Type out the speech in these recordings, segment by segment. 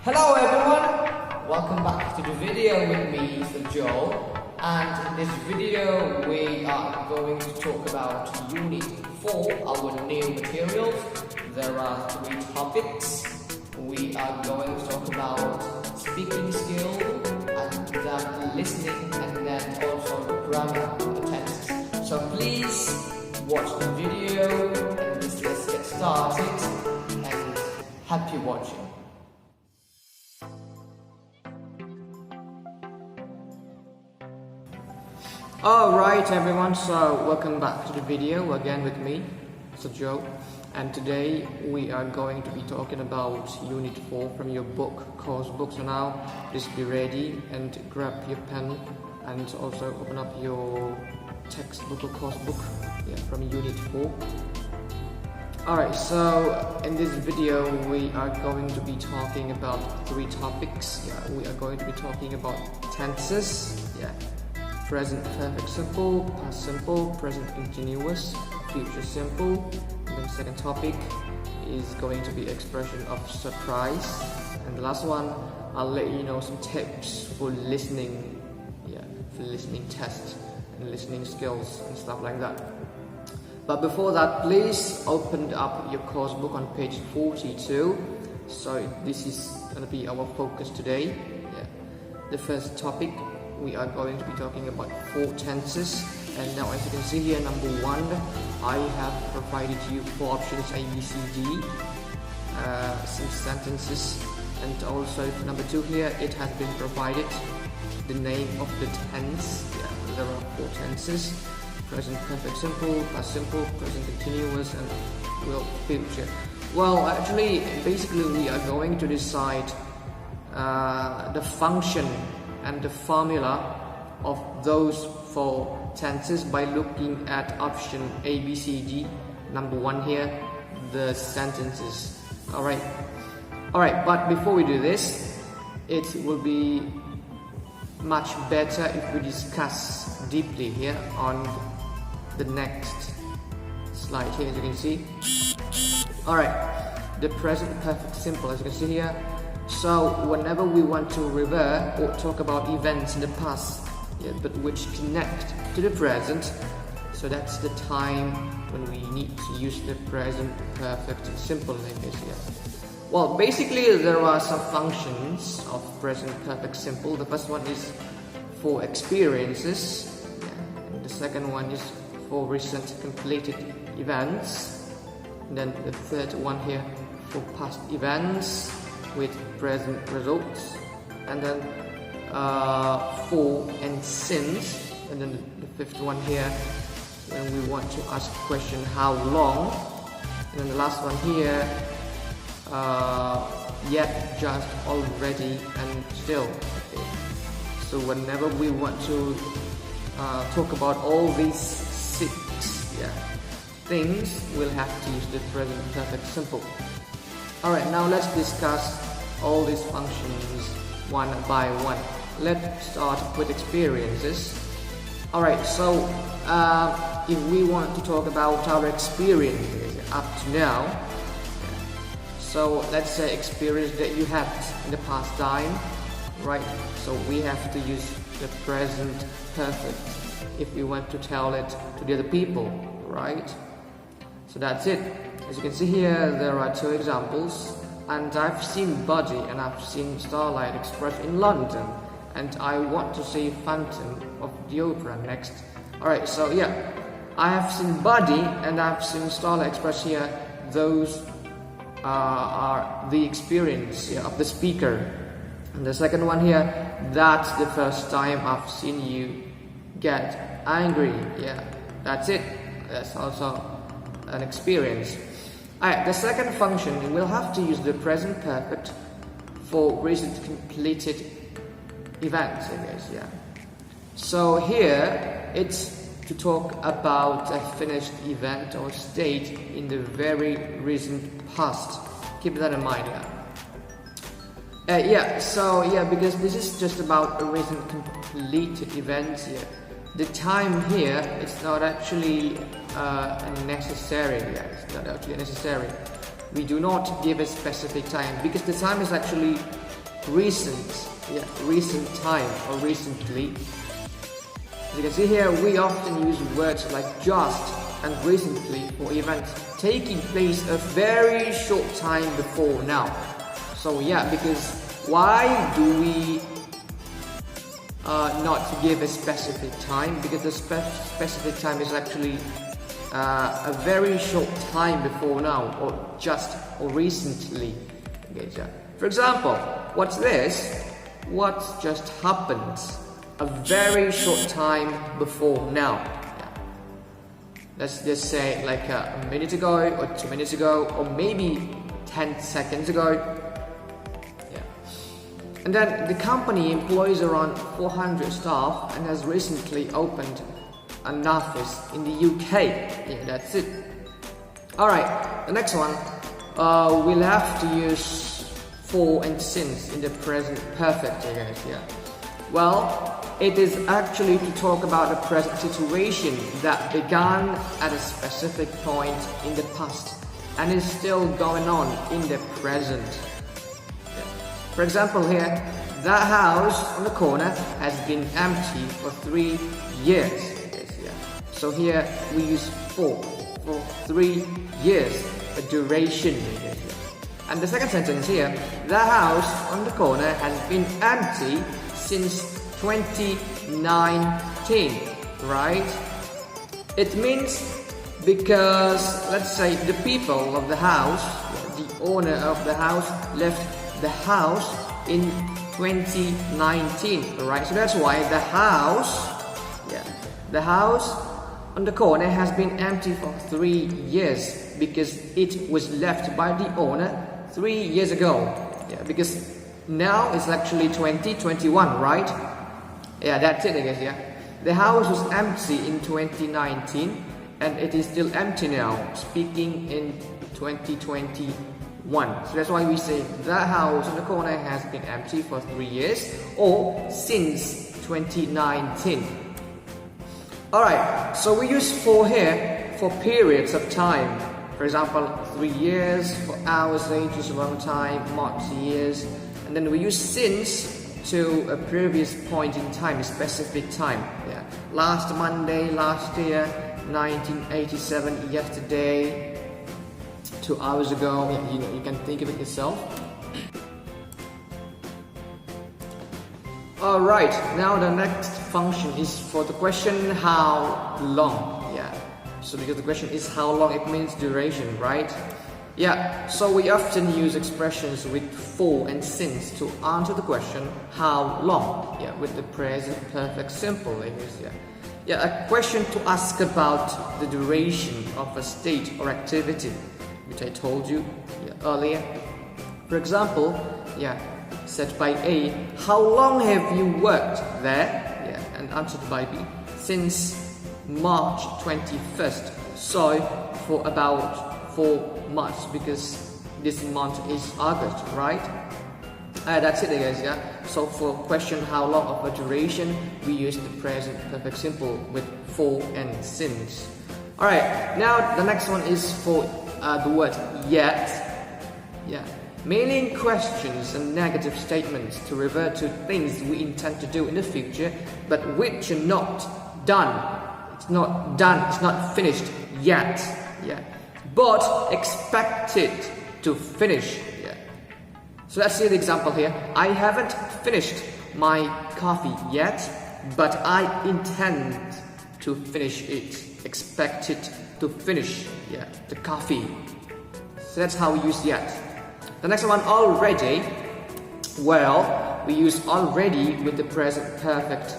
Hello everyone, welcome back to the video with me, Mr. Joe, and in this video we are going to talk about Unit 4, our new materials. There are 3 topics. We are going to talk about speaking skill, and then listening, and then also grammar tenses. So please watch the video and let's get started, and happy watching. Alright everyone, so welcome back to the video again with me, Mr. Joe, and today we are going to be talking about Unit 4 from your course book. So now please be ready and grab your pen and also open up your textbook or course book from Unit 4. Alright, so in this video we are going to be talking about 3 topics. We are going to be talking about tenses, present perfect simple, past simple, present continuous, future simple. And the second topic is going to be expression of surprise. And the last one, I'll let you know some tips for listening, for listening tests and listening skills and stuff like that. But before that, please open up your course book on page 42. So this is going to be our focus today. The first topic, we are going to be talking about 4 tenses, and now as you can see here, number 1, I have provided you 4 options, A, B, C, D, some sentences, and also for number 2 here, it has been provided the name of the tense. There are 4 tenses: present perfect simple, past simple, present continuous, and future. Well, actually, basically we are going to decide the function and the formula of those 4 tenses by looking at option A, B, C, D. Number 1 here, the sentences. Alright, but before we do this, it will be much better if we discuss deeply here on the next slide here, as you can see. Alright, the present perfect simple, as you can see here. So whenever we want to revert or talk about events in the past, but which connect to the present, so that's the time when we need to use the present perfect simple like this here. Well, basically there are some functions of present perfect simple. The first one is for experiences, and the second one is for recent completed events, and then the third one here for past events with present results, and then for and since, and then the fifth one here when we want to ask a question, how long, and then the last one here, yet, just, already, and still. Okay. So whenever we want to talk about all these 6 things, we'll have to use the present perfect simple. Alright, now let's discuss all these functions one by one. Let's start with experiences. Alright, so if we want to talk about our experiences up to now, so let's say experience that you had in the past time, right? So we have to use the present perfect if we want to tell it to the other people, right? So that's it. As you can see here, there are 2 examples, and I've seen Buddy and I've seen Starlight Express in London, and I want to see Phantom of the Opera next. Alright, so I have seen Buddy and I've seen Starlight Express here. Those are the experience of the speaker. And the second one here, that's the first time I've seen you get angry. That's it. That's also an experience. Alright, the second function, we'll have to use the present perfect for recent completed events, I guess, So here, it's to talk about a finished event or state in the very recent past. Keep that in mind, because this is just about a recent completed event here. The time here, it's not actually necessary. It's not actually necessary. We do not give a specific time because the time is actually recent, recent time or recently. As you can see here, we often use words like just and recently for events taking place a very short time before now. So yeah, because why do we not give a specific time? Because the specific time is actually a very short time before now, or just or recently. Okay, so for example, what's this? What just happened? A very short time before now. Yeah. Let's just say like a minute ago, or 2 minutes ago, or maybe 10 seconds ago. Yeah. And then the company employs around 400 staff and has recently opened an office in the UK. Yeah, that's it. Alright, the next one. We'll have to use for and since in the present perfect, I guess. Yeah. Well, it is actually to talk about a present situation that began at a specific point in the past and is still going on in the present. Yeah. For example here, that house on the corner has been empty for 3 years. Yeah. So here we use for 3 years, a duration. Yeah. And the second sentence here, the house on the corner has been empty since 2019, right? It means because, let's say, the people of the house, the owner of the house, left the house in 2019, right? So that's why the house on the corner has been empty for 3 years, because it was left by the owner 3 years ago. Yeah, because now it's actually 2021, right? Yeah, that's it, I guess. Yeah, the house was empty in 2019 and it is still empty now, speaking in 2021. So that's why we say the house on the corner has been empty for 3 years, or since 2019. Alright, so we use for here for periods of time. For example, 3 years, for hours, ages, long time, months, years. And then we use since to a previous point in time, a specific time. Yeah. Last Monday, last year, 1987, yesterday, 2 hours ago. Yeah, you can think of it yourself. Alright, now the next function is for the question how long. Yeah. So because the question is how long, it means duration, right? Yeah, so we often use expressions with for and since to answer the question how long. Yeah, with the present perfect simple, I guess. Yeah. Yeah, a question to ask about the duration of a state or activity, which I told you earlier. For example, yeah, said by A, how long have you worked there? Yeah, and answered by B, since March 21st. So for about 4 months, because this month is August, right? That's it, guys. Yeah. So for question how long of a duration, we use the present perfect simple with for and since. All right. Now the next one is for the word yet. Yeah. Mainly in questions and negative statements to refer to things we intend to do in the future, but which are not done. It's not done. It's not finished yet. Yeah. But expected to finish. Yeah. So let's see the example here. I haven't finished my coffee yet, but I intend to finish it. Expected to finish. Yeah, the coffee. So that's how we use yet. The next one, already. Well, we use already with the present perfect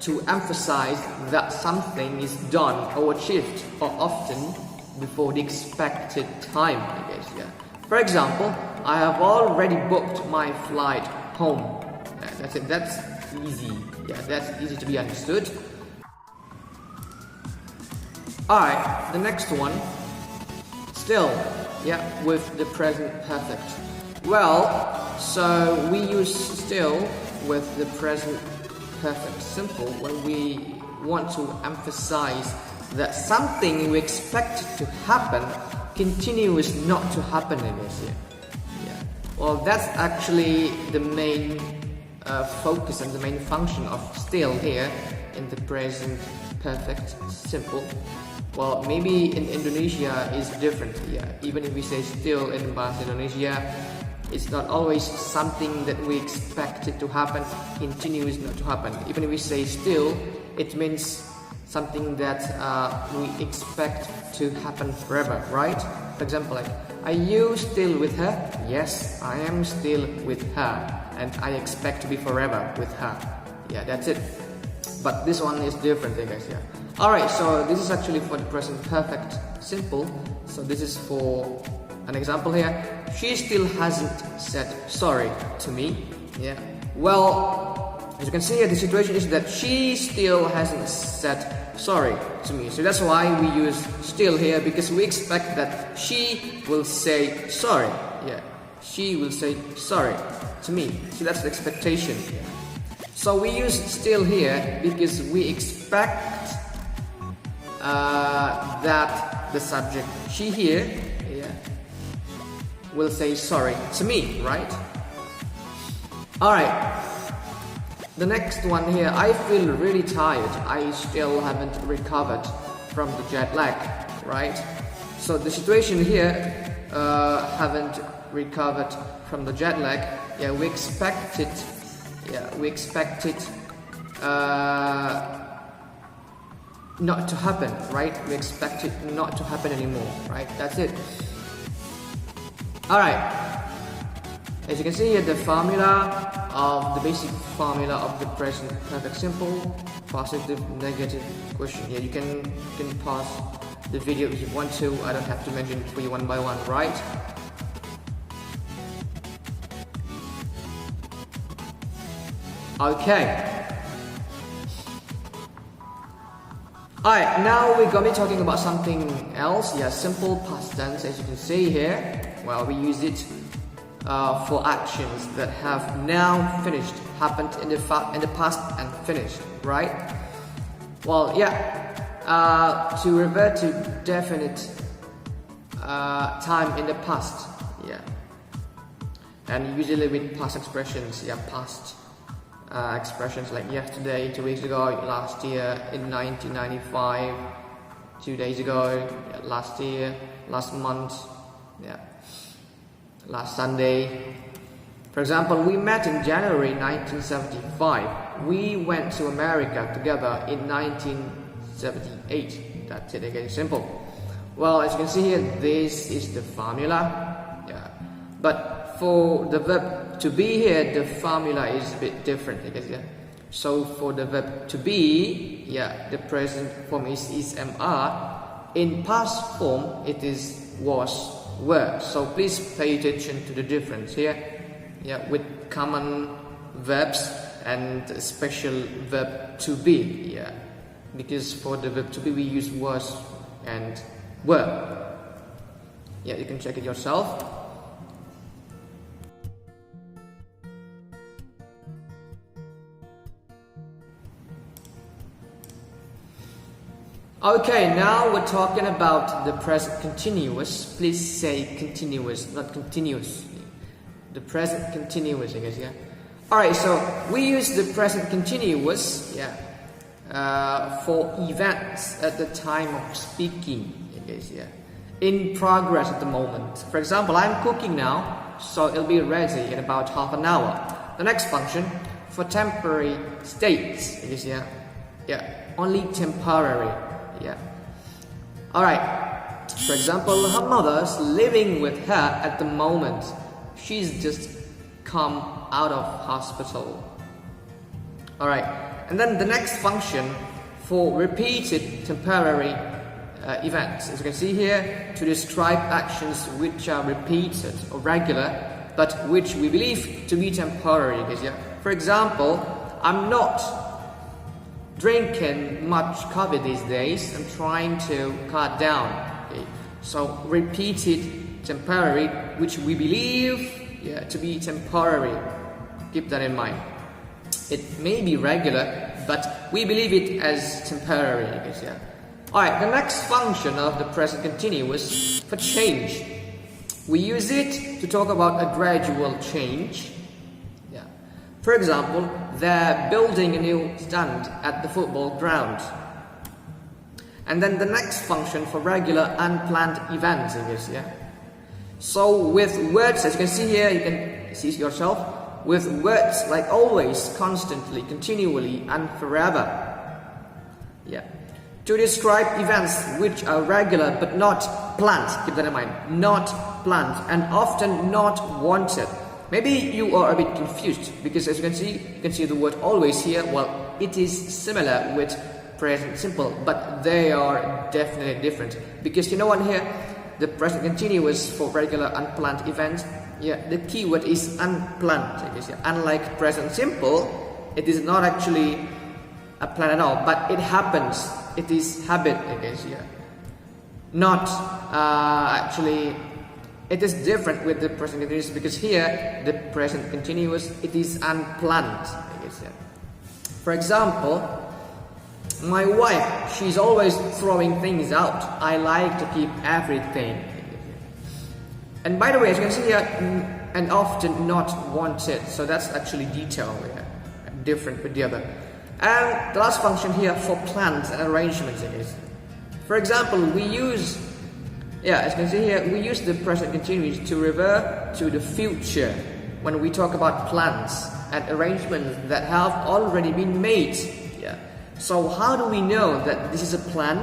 to emphasize that something is done or achieved or often before the expected time, I guess. Yeah. For example, I have already booked my flight home. Yeah, that's it. That's easy. Yeah, that's easy to be understood. Alright, the next one. Still, yeah, with the present perfect. Well, so we use still with the present perfect simple when we want to emphasize that something we expect to happen continues not to happen in this year. Yeah. Well, that's actually the main focus and the main function of still here in the present perfect simple. Well, maybe in Indonesia is different. Yeah, even if we say still in bahasa Indonesia, it's not always something that we expect it to happen, continues not to happen. Even if we say still, it means something that we expect to happen forever, right? For example, like, are you still with her? Yes, I am still with her, and I expect to be forever with her. Yeah, that's it. But this one is different, guys. Yeah. Alright, so this is actually for the present perfect simple. So this is for an example here. She still hasn't said sorry to me. Yeah. Well, as you can see here, the situation is that she still hasn't said sorry to me. So that's why we use still here, because we expect that she will say sorry. Yeah. She will say sorry to me. So that's the expectation. Yeah. So we use still here because we expect that the subject, she here, yeah, will say sorry to me, right? Alright, the next one here, I feel really tired. I still haven't recovered from the jet lag, right? So the situation here, haven't recovered from the jet lag, yeah, we expect it. Yeah, we expect it not to happen, right? We expect it not to happen anymore, right? That's it. Alright, as you can see here, the basic formula of the present perfect simple, positive, negative question. Yeah, you can pause the video if you want to. I don't have to mention it for you one by one, right? Okay. Alright, now we're gonna be talking about something else. Yeah, simple past tense, as you can see here. Well, we use it for actions that have now finished, happened in the past and finished, right? Well, yeah, to revert to definite time in the past, yeah. And usually with past expressions, yeah, past expressions like yesterday, 2 weeks ago, last year, in 1995, 2 days ago, yeah, last year, last month, yeah, last Sunday. For example, we met in January 1975. We went to America together in 1978. That's it, again, simple. Well, as you can see here, this is the formula. Yeah, but for the verb to be here, the formula is a bit different, I guess, yeah. So for the verb to be, yeah, the present form is MR. In past form, it is was, were. So please pay attention to the difference here. Yeah, with common verbs and special verb to be. Yeah, because for the verb to be we use was and were. Yeah, you can check it yourself. Okay, now we're talking about the present continuous. Please say continuous, not continuous. The present continuous, I guess, yeah. Alright, so we use the present continuous, yeah, for events at the time of speaking, I guess, yeah. In progress at the moment. For example, I'm cooking now, so it'll be ready in about half an hour. The next function, for temporary states, I guess, yeah. Yeah, only temporary. Yeah. Alright. For example, her mother's living with her at the moment. She's just come out of hospital. Alright. And then the next function for repeated temporary events. As you can see here, to describe actions which are repeated or regular, but which we believe to be temporary. Yeah. For example, I'm not drinking much coffee these days. I'm trying to cut down. Okay. So repeated temporary, which we believe to be temporary. Keep that in mind. It may be regular, but we believe it as temporary. Because, yeah. Alright, the next function of the present continuous for change. We use it to talk about a gradual change. Yeah. For example, they're building a new stand at the football ground. And then the next function for regular unplanned events is, yeah. So with words, as you can see here, you can see yourself, with words like always, constantly, continually, and forever. Yeah. To describe events which are regular but not planned, keep that in mind, not planned and often not wanted. Maybe you are a bit confused because as you can see the word always here. Well, it is similar with present simple, but they are definitely different because you know what here, the present continuous for regular unplanned events. Yeah, the key word is unplanned. I guess, yeah. Unlike present simple, it is not actually a plan at all, but it happens. It is habit, I guess, yeah. Not actually, it is different with the present continuous because here, the present continuous, it is unplanned, I guess, yeah. For example, my wife, she's always throwing things out. I like to keep everything. And by the way, as you can see here, and often not wanted. So that's actually detail, yeah, different with the other. And the last function here for plans and arrangements is. For example, we use, yeah, as you can see here, we use the present continuous to refer to the future when we talk about plans and arrangements that have already been made. Yeah. So how do we know that this is a plan?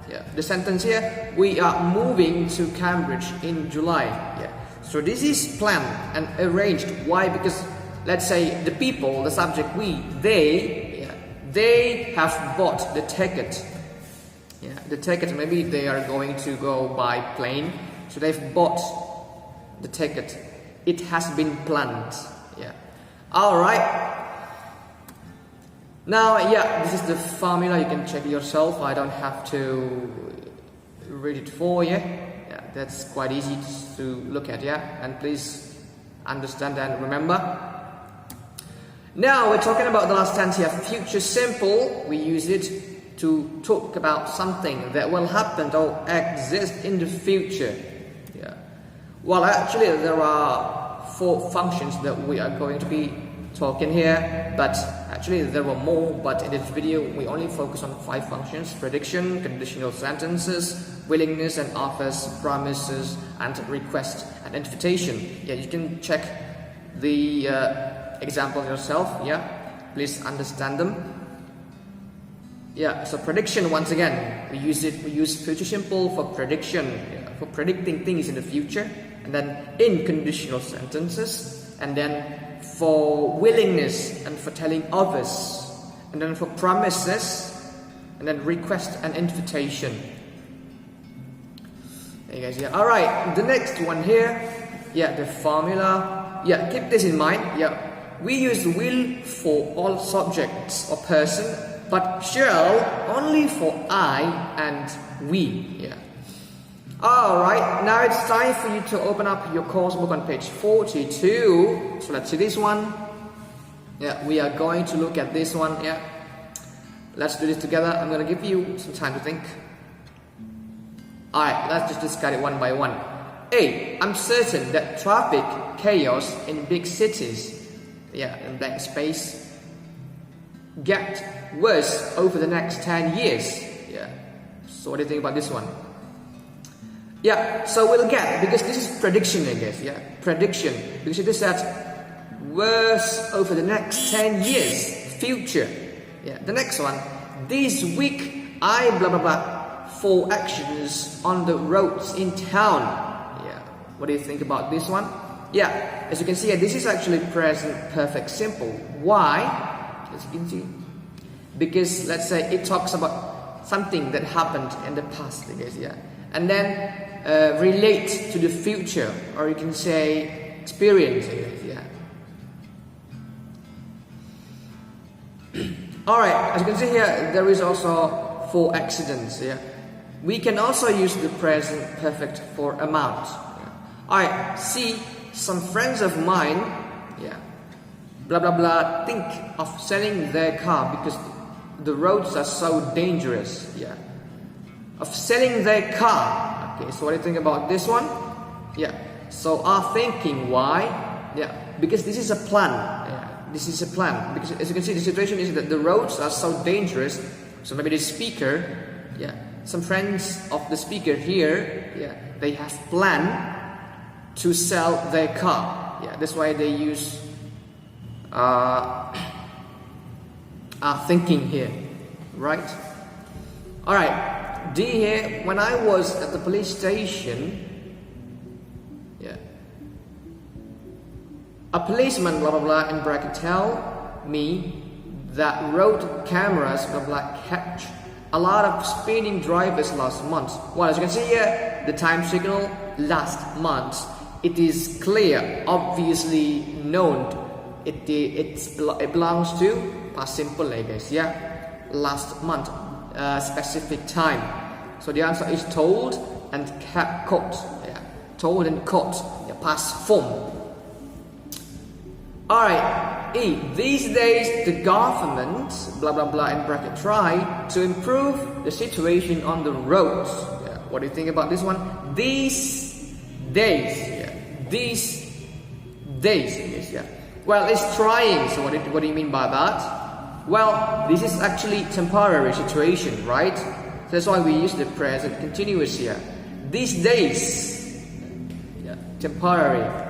Yeah. The sentence here, we are moving to Cambridge in July. Yeah. So this is planned and arranged. Why? Because let's say the people, the subject we, they have bought the ticket. Yeah, the ticket, maybe they are going to go by plane. So they've bought the ticket. It has been planned. Yeah. Alright. Now, yeah, this is the formula. You can check it yourself. I don't have to read it for you. Yeah, that's quite easy to look at, yeah. And please understand and remember. Now we're talking about the last tense here, future simple. We use it to talk about something that will happen or exist in the future. Yeah. Well, actually, there are 4 functions that we are going to be talking here, but actually there were more, but in this video we only focus on 5 functions: prediction, conditional sentences, willingness and offers, promises, and request and invitation. Yeah, you can check the examples yourself. Yeah, please understand them. Yeah, so prediction, once again, we use future simple for prediction, yeah, for predicting things in the future, and then in conditional sentences, and then for willingness and for telling others, and then for promises, and then request and invitation. Hey guys, yeah. All right, the next one here, yeah, the formula. Yeah, keep this in mind. Yeah. We use will for all subjects or person, but shall only for I and we. Yeah. Alright, now it's time for you to open up your course book on page 42. So let's see this one. Yeah, we are going to look at this one. Yeah. Let's do this together. I'm going to give you some time to think. Alright, let's just discuss it one by one. A. I'm certain that traffic chaos in big cities, yeah, in blank space, get worse over the next 10 years. Yeah. So what do you think about this one? Yeah, so we'll get, because this is prediction, I guess. Yeah, prediction, because it is that worse over the next 10 years, future. Yeah, the next one, this week I blah blah blah 4 actions on the roads in town. Yeah, what do you think about this one? Yeah, as you can see, this is actually present perfect simple. Why? As you can see, because let's say it talks about something that happened in the past, I guess, yeah, and then relate to the future, or you can say experience, I guess, yeah. Alright, as you can see here, there is also 4 accidents, yeah. We can also use the present perfect for amount. Yeah. Alright, see, some friends of mine, yeah, blah blah blah, think of selling their car because the roads are so dangerous, yeah. Of selling their car. Okay, so what do you think about this one? Yeah, So are thinking. Why? Yeah, because this is a plan. Yeah, this is a plan. Because as you can see, the situation is that the roads are so dangerous. So maybe the speaker, yeah, some friends of the speaker here, yeah, they have planned to sell their car. Yeah, that's why they use thinking here, right? All right, D here. When I was at the police station, yeah, a policeman, blah blah blah, in bracket, tell me that road cameras, blah blah, catch a lot of speeding drivers last month. Well, as you can see here, the time signal last month. It is clear, obviously known. It belongs to past simple, I guess. Yeah, last month, specific time. So the answer is told and caught. Yeah, told and caught. Yeah, past form. All right. E. These days, the government, blah blah blah, in bracket, try to improve the situation on the roads. Yeah. What do you think about this one? These days. Yeah. These days. Yes. Yeah. Well, it's trying. So what do you mean by that? Well, this is actually temporary situation, right? So that's why we use the present continuous here. These days. Yeah. Temporary.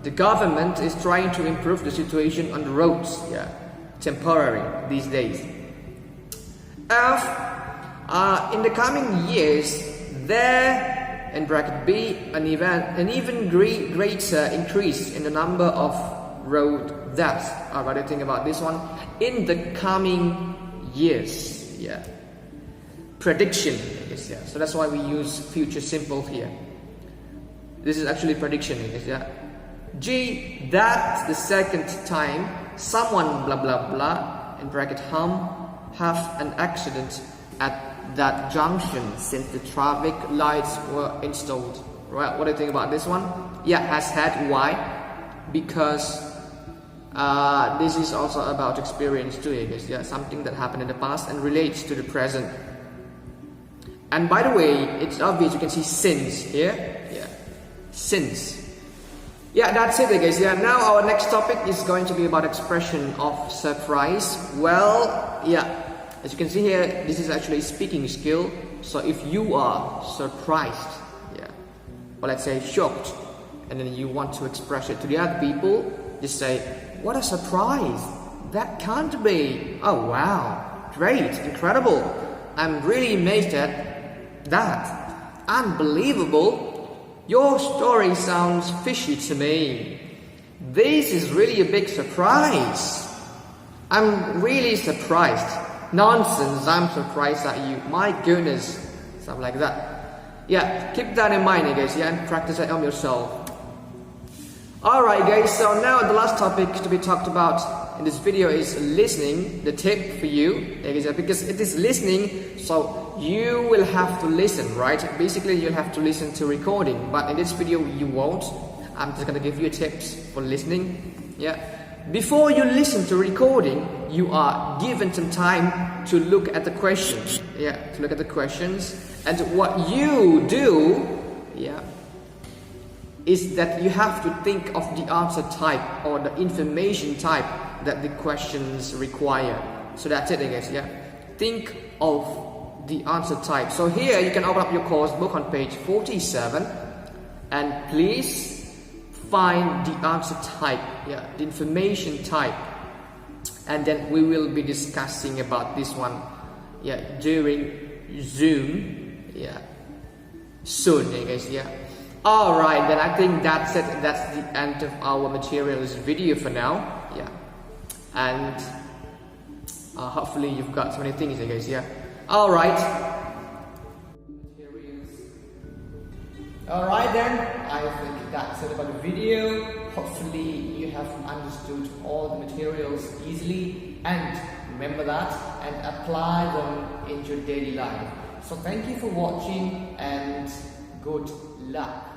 The government is trying to improve the situation on the roads. Yeah, temporary these days. F. In the coming years, there, in bracket B, an even greater increase in the number of road deaths. What do you think about this one? In the coming years. Yeah. Prediction. Yes, yeah. So that's why we use future simple here. This is actually prediction. Yes, yeah. G, that's the second time someone blah blah blah in bracket have an accident at that junction since the traffic lights were installed. Right? What do you think about this one? Yeah, has had. Why? Because this is also about experience too, I guess. Yeah, something that happened in the past and relates to the present. And by the way, it's obvious you can see since here. Yeah, since. Yeah, that's it, guys. Yeah, now our next topic is going to be about expression of surprise. Well, yeah, as you can see here, this is actually a speaking skill. So if you are surprised, yeah, or let's say shocked, and then you want to express it to the other people, just say, "What a surprise! That can't be. Oh wow, great, incredible! I'm really amazed at that. Unbelievable! Your story sounds fishy to me. This is really a big surprise. I'm really surprised. Nonsense, I'm surprised at you. My goodness." Something like that. Yeah, keep that in mind, guys. Yeah, and practice it on yourself. Alright, guys, so now the last topic to be talked about in this video is listening. The tip for you, because it is listening, so you will have to listen, right? Basically, you'll have to listen to recording, but in this video you won't. I'm just gonna give you tips for listening. Yeah. Before you listen to recording, you are given some time to look at the questions. Yeah, to look at the questions, and what you do, yeah, is that you have to think of the answer type or the information type that the questions require. So that's it, I guess. Yeah, think of the answer type. So here you can open up your course book on page 47, and please find the answer type, yeah, the information type, and then we will be discussing about this one, yeah, during Zoom, yeah, soon, I guess. Yeah. Alright, then I think that's it. That's the end of our materials video for now. Yeah. And hopefully you've got so many things, I guess. Yeah. Alright. Alright then, I think that's it about the video. Hopefully you have understood all the materials easily, and remember that and apply them in your daily life. So thank you for watching and good luck.